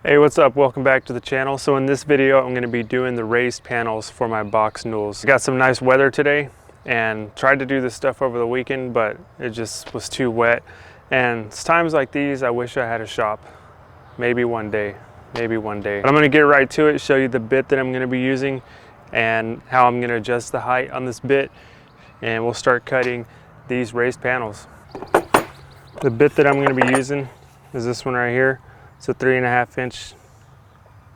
Hey, what's up? Welcome back to the channel. So in this video, I'm going to be doing the raised panels for my box Newells. Got some nice weather today and tried to do this stuff over the weekend, but it just was too wet. And it's times like these, I wish I had a shop. Maybe one day, maybe one day. But I'm going to get right to it, show you the bit that I'm going to be using and how I'm going to adjust the height on this bit. And we'll start cutting these raised panels. The bit that I'm going to be using is this one right here. It's a 3.5 inch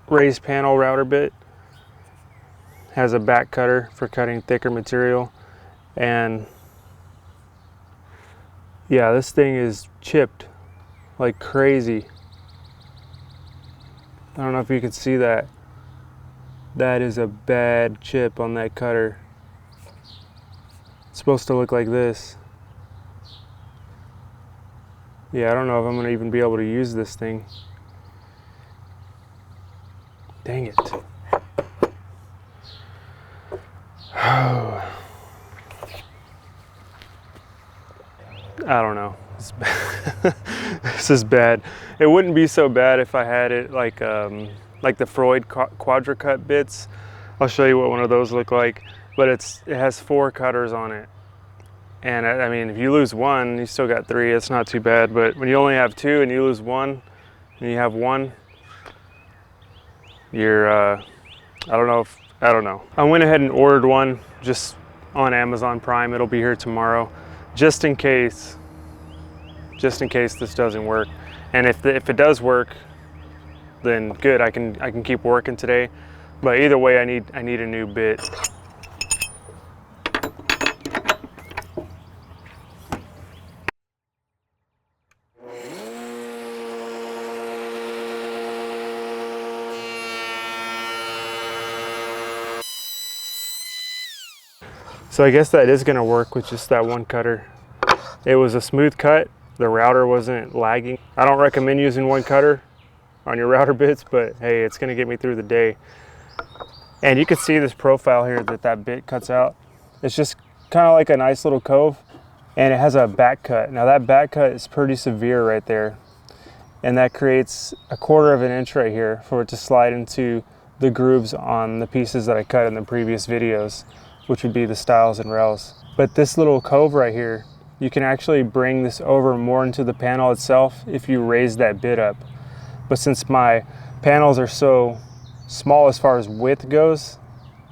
raised panel router bit. Has a back cutter for cutting thicker material. And yeah, this thing is chipped like crazy. I don't know if you can see that. That is a bad chip on that cutter. It's supposed to look like this. Yeah, I don't know if I'm gonna even be able to use this thing. Dang it. I don't know. This is bad. It wouldn't be so bad if I had it like the Freud Quadra Cut bits. I'll show you what one of those look like. But it has 4 cutters on it. And I mean, if you lose one, you still got 3. It's not too bad. But when you only have 2 and you lose 1, and you have 1, you're I don't know. I went ahead and ordered one just on Amazon Prime. It'll be here tomorrow, just in case this doesn't work. And if it does work, then good. I can keep working today. But either way, I need a new bit. So I guess that is gonna work with just that one cutter. It was a smooth cut. The router wasn't lagging. I don't recommend using one cutter on your router bits, but hey, it's gonna get me through the day. And you can see this profile here that bit cuts out. It's just kind of like a nice little cove, and it has a back cut. Now that back cut is pretty severe right there. And that creates a 1/4 of an inch right here for it to slide into the grooves on the pieces that I cut in the previous videos, which would be the stiles and rails. But this little cove right here, you can actually bring this over more into the panel itself if you raise that bit up. But since my panels are so small as far as width goes,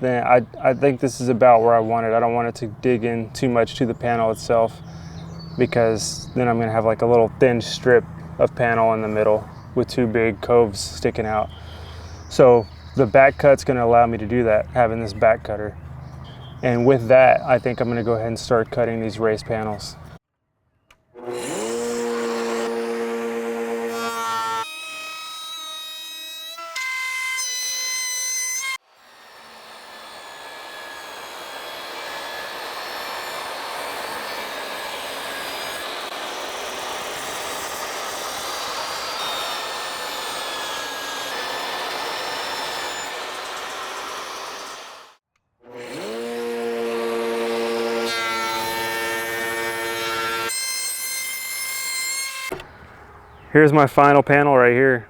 then I think this is about where I want it. I don't want it to dig in too much to the panel itself, because then I'm gonna have like a little thin strip of panel in the middle with 2 big coves sticking out. So the back cut's gonna allow me to do that, having this back cutter. And with that, I think I'm gonna go ahead and start cutting these raised panels. Here's my final panel right here.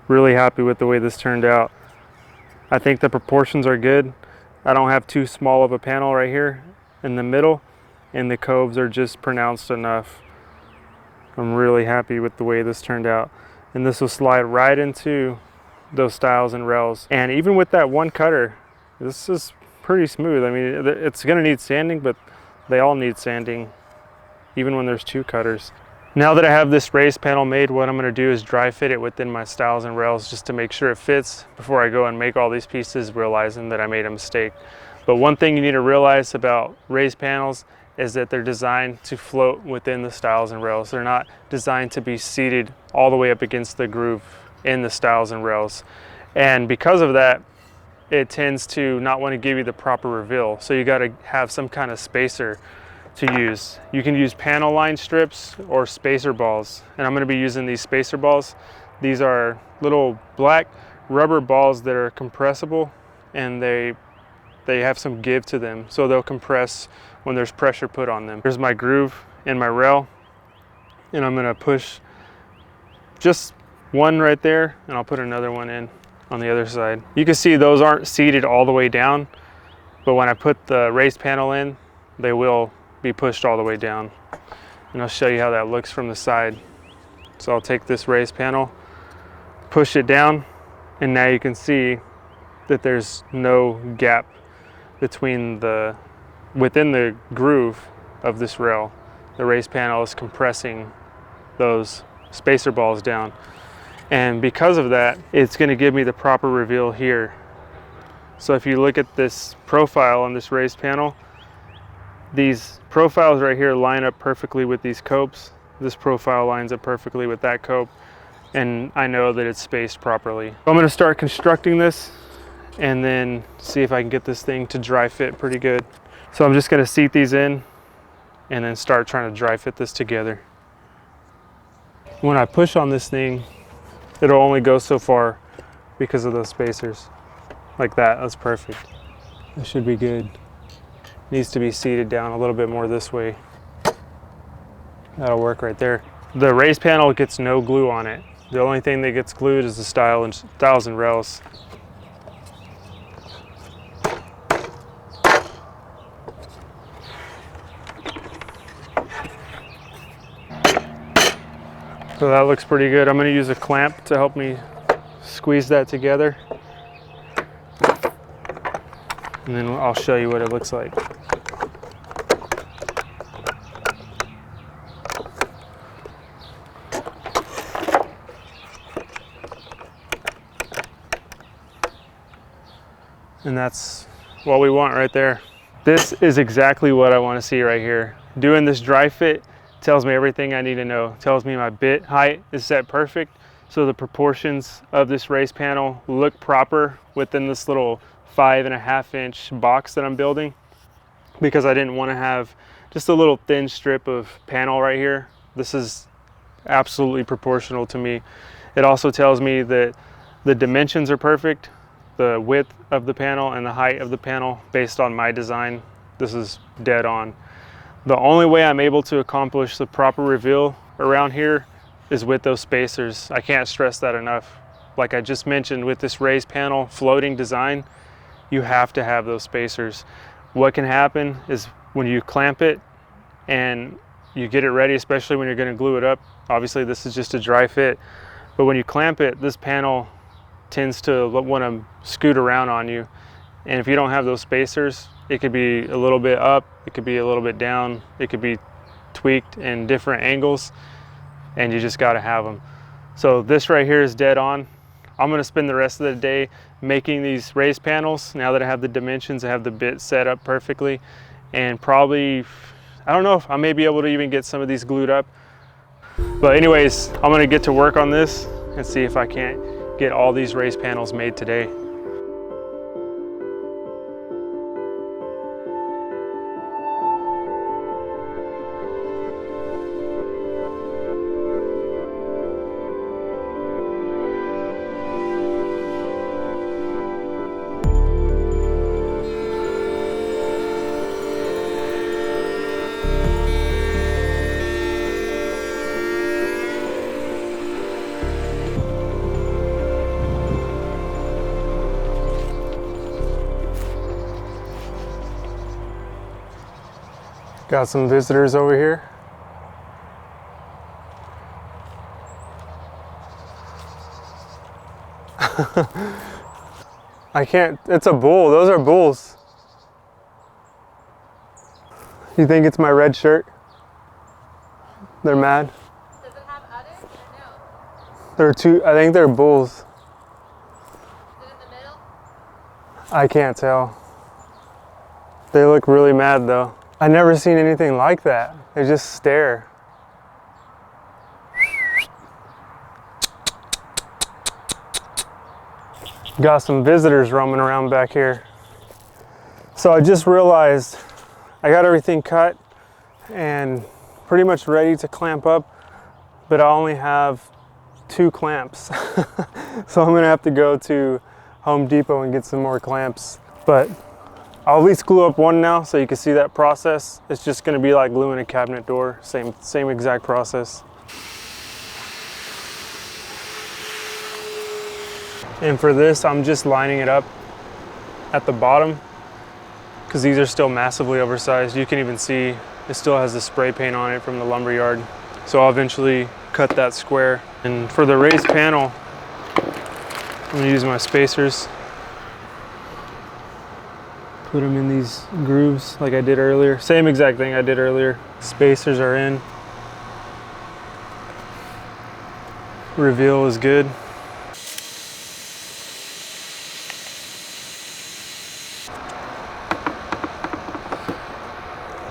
Really happy with the way this turned out. I think the proportions are good. I don't have too small of a panel right here in the middle, and the coves are just pronounced enough. I'm really happy with the way this turned out. And this will slide right into those stiles and rails. And even with that one cutter, this is pretty smooth. I mean, it's gonna need sanding, but they all need sanding, even when there's 2 cutters. Now that I have this raised panel made, what I'm gonna do is dry fit it within my stiles and rails just to make sure it fits before I go and make all these pieces, realizing that I made a mistake. But one thing you need to realize about raised panels is that they're designed to float within the stiles and rails. They're not designed to be seated all the way up against the groove in the stiles and rails. And because of that, it tends to not want to give you the proper reveal. So you gotta have some kind of spacer to use. You can use panel line strips or spacer balls, and I'm going to be using these spacer balls. These are little black rubber balls that are compressible, and they have some give to them, so they'll compress when there's pressure put on them. Here's my groove and my rail, and I'm going to push just one right there, and I'll put another one in on the other side. You can see those aren't seated all the way down, but when I put the raised panel in, they will be pushed all the way down. And I'll show you how that looks from the side. So I'll take this raised panel, push it down, and now you can see that there's no gap between within the groove of this rail. The raised panel is compressing those spacer balls down. And because of that, it's gonna give me the proper reveal here. So if you look at this profile on this raised panel, these profiles right here line up perfectly with these copes. This profile lines up perfectly with that cope, and I know that it's spaced properly. I'm gonna start constructing this and then see if I can get this thing to dry fit pretty good. So I'm just gonna seat these in and then start trying to dry fit this together. When I push on this thing, it'll only go so far because of those spacers. Like that, that's perfect. That should be good. Needs to be seated down a little bit more this way. That'll work right there. The raised panel gets no glue on it. The only thing that gets glued is the stiles and rails. So that looks pretty good. I'm gonna use a clamp to help me squeeze that together. And then I'll show you what it looks like. And that's what we want right there. This is exactly what I want to see right here. Doing this dry fit tells me everything I need to know. Tells me my bit height is set perfect, so the proportions of this raised panel look proper within this little 5.5 inch box that I'm building, because I didn't want to have just a little thin strip of panel right here. This is absolutely proportional to me. It also tells me that the dimensions are perfect, the width of the panel and the height of the panel based on my design. This is dead on. The only way I'm able to accomplish the proper reveal around here is with those spacers. I can't stress that enough. Like I just mentioned, with this raised panel floating design, you have to have those spacers. What can happen is when you clamp it and you get it ready, especially when you're going to glue it up, obviously this is just a dry fit, but when you clamp it, this panel tends to want to scoot around on you. And if you don't have those spacers, it could be a little bit up, it could be a little bit down, it could be tweaked in different angles, and you just got to have them. So this right here is dead on. I'm going to spend the rest of the day making these raised panels. Now that I have the dimensions, I have the bit set up perfectly, and probably, I don't know if I may be able to even get some of these glued up. But anyways, I'm going to get to work on this and see if I can't get all these raised panels made today. Got some visitors over here. I can't, it's a bull. Those are bulls. You think it's my red shirt? They're mad. Does it have udders or no? There are two, I think they're bulls. Is it in the middle? I can't tell. They look really mad though. I've never seen anything like that. They just stare. Got some visitors roaming around back here. So I just realized I got everything cut and pretty much ready to clamp up, but I only have 2 clamps. So I'm gonna have to go to Home Depot and get some more clamps. But I'll at least glue up one now so you can see that process. It's just gonna be like gluing a cabinet door, same exact process. And for this, I'm just lining it up at the bottom because these are still massively oversized. You can even see it still has the spray paint on it from the lumber yard. So I'll eventually cut that square. And for the raised panel, I'm gonna use my spacers. Put them in these grooves like I did earlier. Same exact thing I did earlier. Spacers are in. Reveal is good.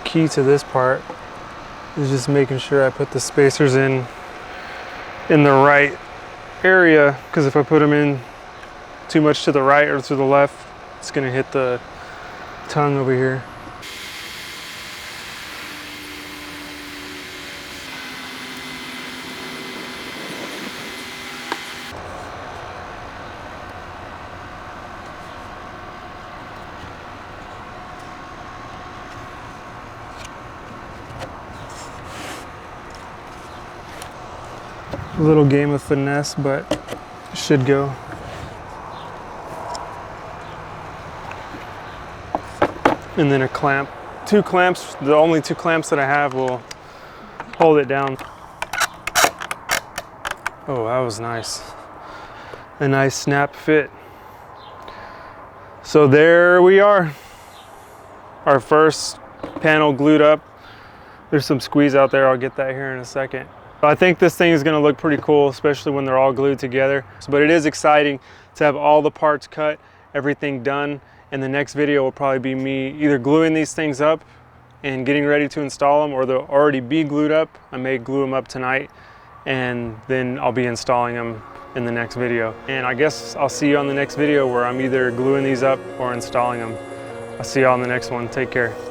Key to this part is just making sure I put the spacers in the right area, because if I put them in too much to the right or to the left, it's gonna hit the tongue over here. A little game of finesse, but it should go. And then a clamp. 2 clamps, the only 2 clamps that I have will hold it down. Oh, that was nice. A nice snap fit. So there we are. Our first panel glued up. There's some squeeze out there, I'll get that here in a second. I think this thing is gonna look pretty cool, especially when they're all glued together. But it is exciting to have all the parts cut, everything done. And the next video will probably be me either gluing these things up and getting ready to install them, or they'll already be glued up. I may glue them up tonight, and then I'll be installing them in the next video. And I guess I'll see you on the next video where I'm either gluing these up or installing them. I'll see you on the next one. Take care.